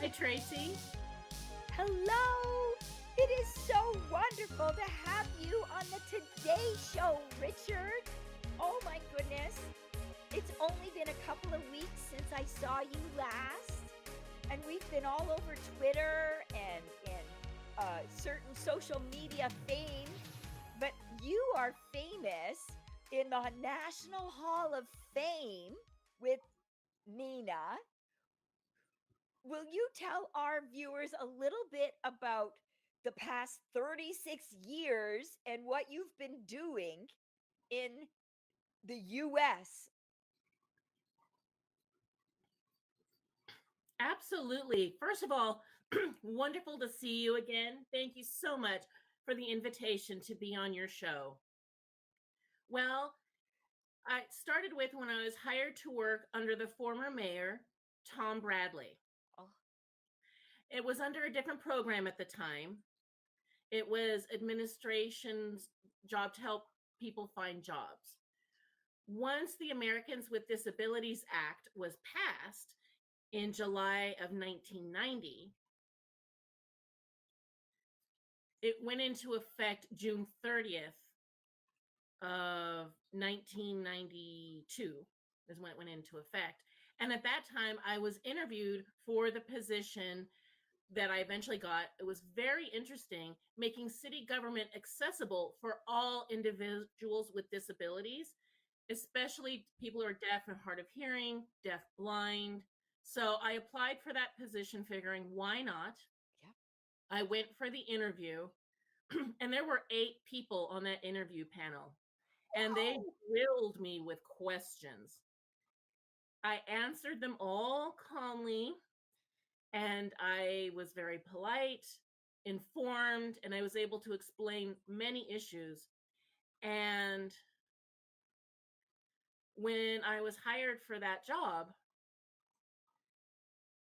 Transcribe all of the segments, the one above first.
Hi, Tracy. Hello! It is so wonderful to have you on the Today Show, Richard. Oh my goodness. It's only been a couple of weeks since I saw you last, and we've been all over Twitter and certain social media fame, but you are famous in the National Hall of Fame with Nina. Will you tell our viewers a little bit about the past 36 years and what you've been doing in the US? Absolutely. First of all, wonderful to see you again. Thank you so much for the invitation to be on your show. Well, I started with when I was hired to work under the former mayor, Tom Bradley. Oh, It was under a different program at the time. It was administration's job to help people find jobs. Once the Americans with Disabilities Act was passed in July of 1990, it went into effect June 30th of 1992 is when it went into effect. And at that time, I was interviewed for the position that I eventually got. It was very interesting, making city government accessible for all individuals with disabilities, especially people who are deaf and hard of hearing, deaf blind. So I applied for that position figuring, why not? yeah. I went for the interview, and there were 8 people on that interview panel, and they Oh, grilled me with questions. I answered them all calmly, and I was very polite, informed, and I was able to explain many issues. And when I was hired for that job,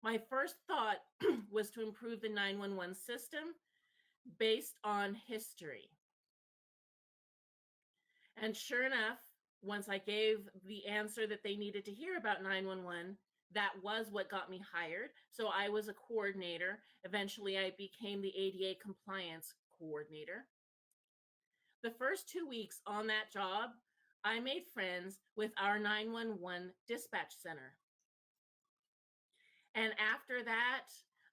my first thought was to improve the 911 system based on history. And sure enough, once I gave the answer that they needed to hear about 911, that was what got me hired. So I was a coordinator. Eventually, I became the ADA compliance coordinator. The first 2 weeks on that job, I made friends with our 911 dispatch center. And after that,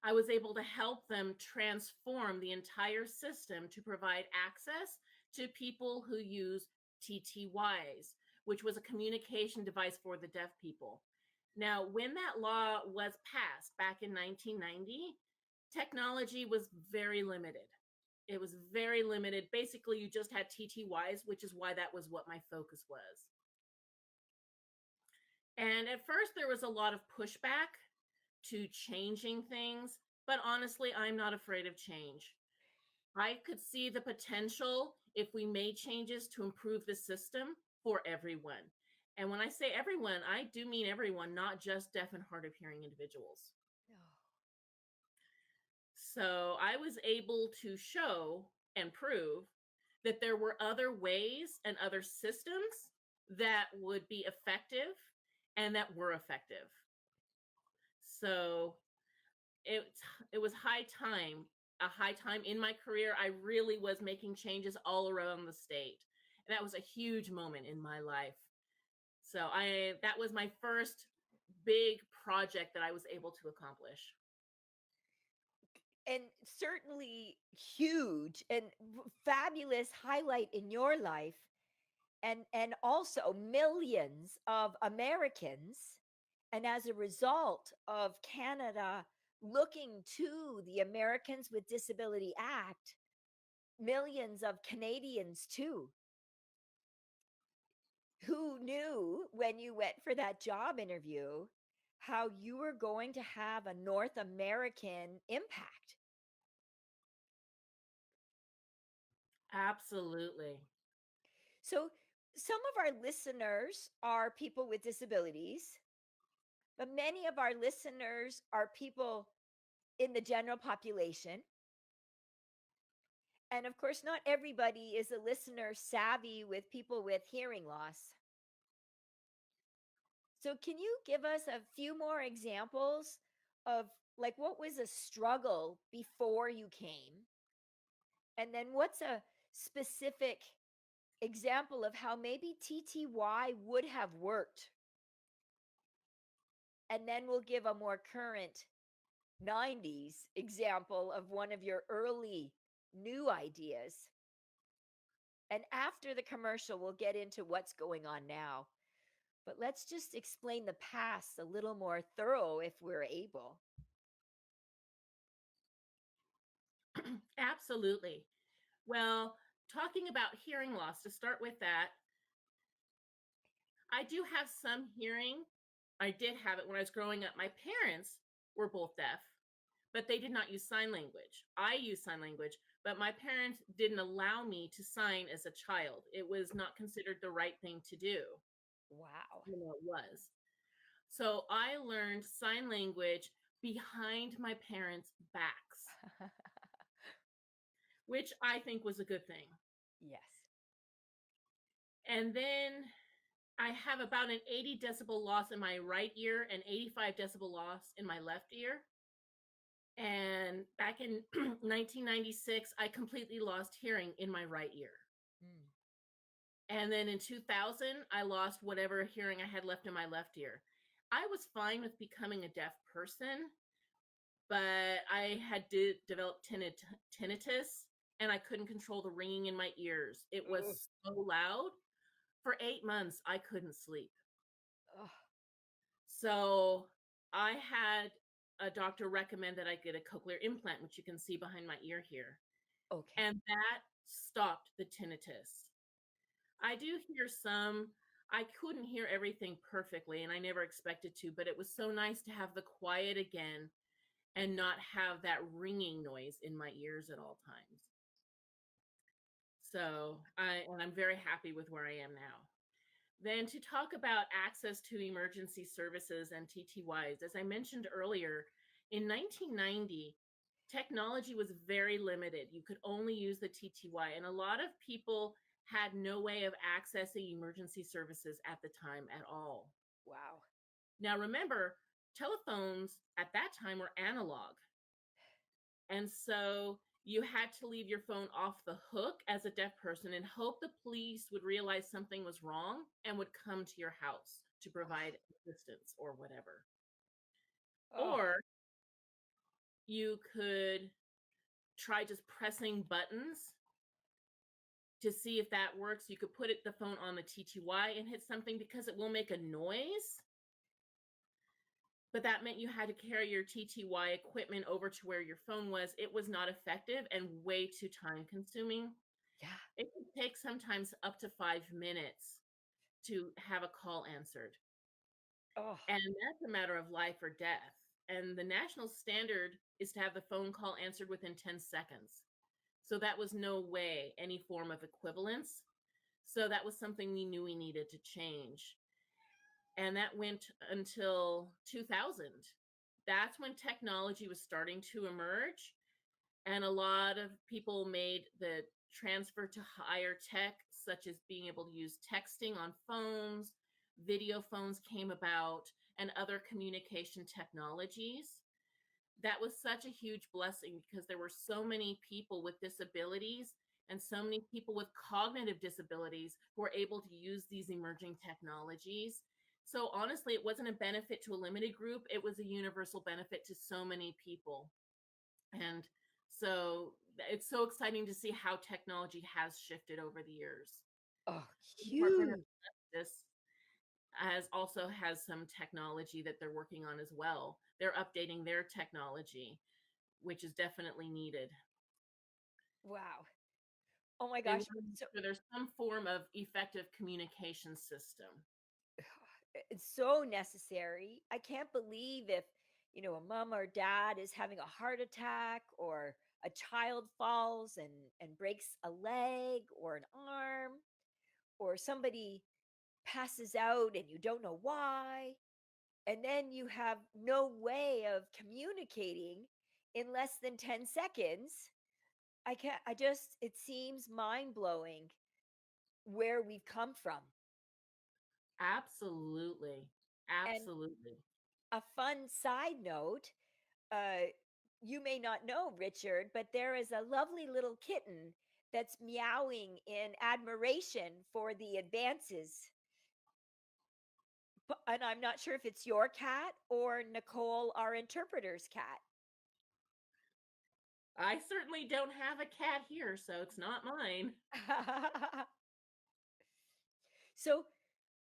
I was able to help them transform the entire system to provide access to people who use TTYs, which was a communication device for the deaf people. Now, when that law was passed back in 1990, technology was very limited. It was very limited. Basically, you just had TTYs, which is why that was what my focus was. And at first, there was a lot of pushback to changing things, but honestly, I'm not afraid of change. I could see the potential if we made changes to improve the system for everyone. And when I say everyone, I do mean everyone, not just deaf and hard of hearing individuals. no. So I was able to show and prove that there were other ways and other systems that would be effective and that were effective. So it it was a high time in my career. I really was making changes all around the state. And that was a huge moment in my life. So that was my first big project that I was able to accomplish. And certainly huge and fabulous highlight in your life, and also millions of Americans, and as a result of Canada looking to the Americans with Disability Act, millions of Canadians too. Who knew when you went for that job interview how you were going to have a North American impact? Absolutely. So, some of our listeners are people with disabilities, but many of our listeners are people in the general population. And of course, not everybody is a listener savvy with people with hearing loss. So, can you give us a few more examples of Like, what was a struggle before you came? And then what's a specific example of how maybe TTY would have worked? And then we'll give a more current 90s example of one of your early new ideas. And after the commercial, we'll get into what's going on now. But let's just explain the past a little more thorough if we're able. Absolutely. Well, talking about hearing loss, to start with that, I do have some hearing. I did have it when I was growing up. My parents were both deaf, but they did not use sign language. I use sign language, but my parents didn't allow me to sign as a child. It was not considered the right thing to do. Wow. It was. So I learned sign language behind my parents' backs, which I think was a good thing. Yes. And then I have about an 80 decibel loss in my right ear and 85 decibel loss in my left ear. And back in 1996, I completely lost hearing in my right ear. Mm. And then in 2000, I lost whatever hearing I had left in my left ear. I was fine with becoming a deaf person, but I had developed tinnitus, and I couldn't control the ringing in my ears. It Ugh. was so loud. For 8 months, I couldn't sleep. Ugh. So I had a doctor recommend that I get a cochlear implant, which you can see behind my ear here. Okay. And that stopped the tinnitus. I do hear some. I couldn't hear everything perfectly, and I never expected to, but it was so nice to have the quiet again and not have that ringing noise in my ears at all times. So I'm very happy with where I am now. Then to talk about access to emergency services and TTYs, as I mentioned earlier, in 1990, technology was very limited. You could only use the TTY, and a lot of people had no way of accessing emergency services at the time at all. Wow. Now, remember, telephones at that time were analog. And so you had to leave your phone off the hook as a deaf person and hope the police would realize something was wrong and would come to your house to provide assistance or whatever. Oh. Or you could try just pressing buttons to see if that works. You could put the phone on the TTY and hit something because it will make a noise. But that meant you had to carry your TTY equipment over to where your phone was. It was not effective and way too time consuming. Yeah. It can take sometimes up to 5 minutes to have a call answered. Oh. And that's a matter of life or death. And the national standard is to have the phone call answered within 10 seconds. So that was no way any form of equivalence. So that was something we knew we needed to change. And that went until 2000. That's when technology was starting to emerge. And a lot of people made the transfer to higher tech, such as being able to use texting on phones, video phones came about, and other communication technologies. That was such a huge blessing because there were so many people with disabilities and so many people with cognitive disabilities who were able to use these emerging technologies. So honestly, it wasn't a benefit to a limited group. It was a universal benefit to so many people. And so it's so exciting to see how technology has shifted over the years. Oh, The Department of huge. Justice has some technology that they're working on as well. They're updating their technology, which is definitely needed. Wow. Oh my They gosh. want to make So sure there's some form of effective communication system. it's so necessary. I can't believe if, a mom or dad is having a heart attack or a child falls and breaks a leg or an arm or somebody passes out and you don't know why. And then you have no way of communicating in less than 10 seconds. It seems mind blowing where we've come from. Absolutely. And Absolutely. a fun side note, you may not know, Richard, but there is a lovely little kitten that's meowing in admiration for the advances. And I'm not sure if it's your cat or Nicole, our interpreter's cat. I certainly don't have a cat here, so it's not mine. So,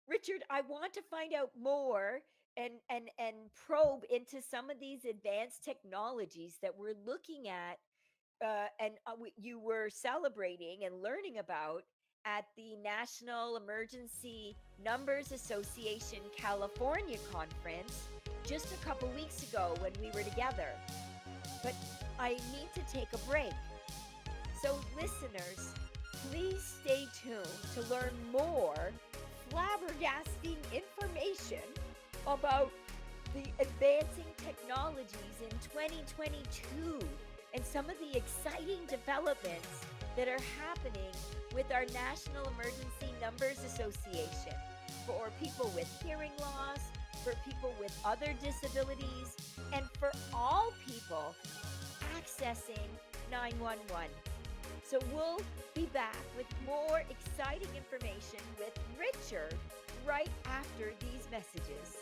Richard, I want to find out more and probe into some of these advanced technologies that we're looking at, you were celebrating and learning about at the National Emergency Numbers Association California conference just a couple weeks ago when we were together. But I need to take a break. So, listeners, please stay tuned to learn more flabbergasting information about the advancing technologies in 2022 and some of the exciting developments that are happening with our National Emergency Numbers Association for people with hearing loss, for people with other disabilities, and for all people accessing 911. So we'll be back with more exciting information with Richard right after these messages.